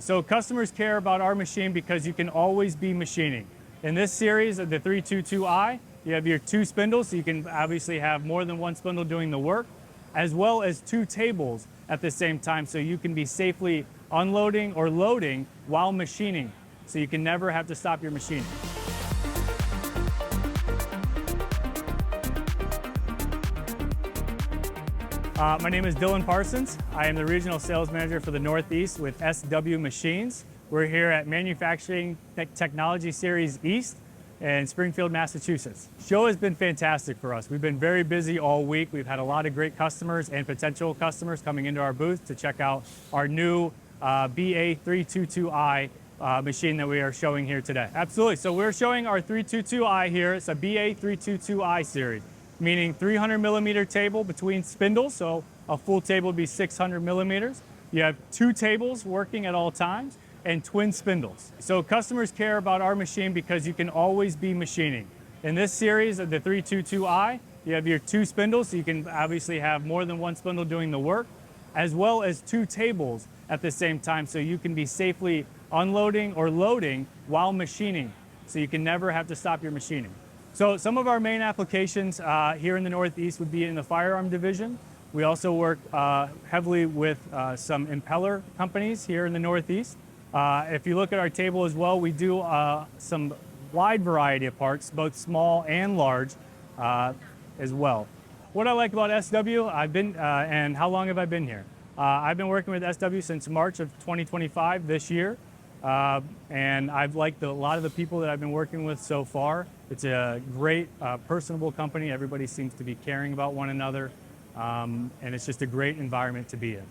So customers care about our machine because you can always be machining. In this series of the 322i, you have your two spindles, so you can obviously have more than one spindle doing the work, as well as two tables at the same time, so you can be safely unloading or loading while machining, so you can never have to stop your machining. My name is Dillon Parsons. I am the Regional Sales Manager for the Northeast with SW Machines. We're here at Manufacturing Technology Series East in Springfield, Massachusetts. Show has been fantastic for us. We've been very busy all week. We've had a lot of great customers and potential customers coming into our booth to check out our new BA322i machine that we are showing here today. Absolutely. So we're showing our 322i here. It's a BA322i series, meaning 300 millimeter table between spindles. So a full table would be 600 millimeters. You have two tables working at all times and twin spindles. So customers care about our machine because you can always be machining. In this series of the 322i, you have your two spindles, so you can obviously have more than one spindle doing the work, as well as two tables at the same time, so you can be safely unloading or loading while machining, so you can never have to stop your machining. So some of our main applications here in the Northeast would be in the firearm division. We also work heavily with some impeller companies here in the Northeast. If you look at our table as well, we do some wide variety of parts, both small and large as well. What I like about SW, and how long have I been here? I've been working with SW since March of 2025 this year. And I've liked a lot of the people that I've been working with so far. It's a great, personable company. Everybody seems to be caring about one another. And it's just a great environment to be in.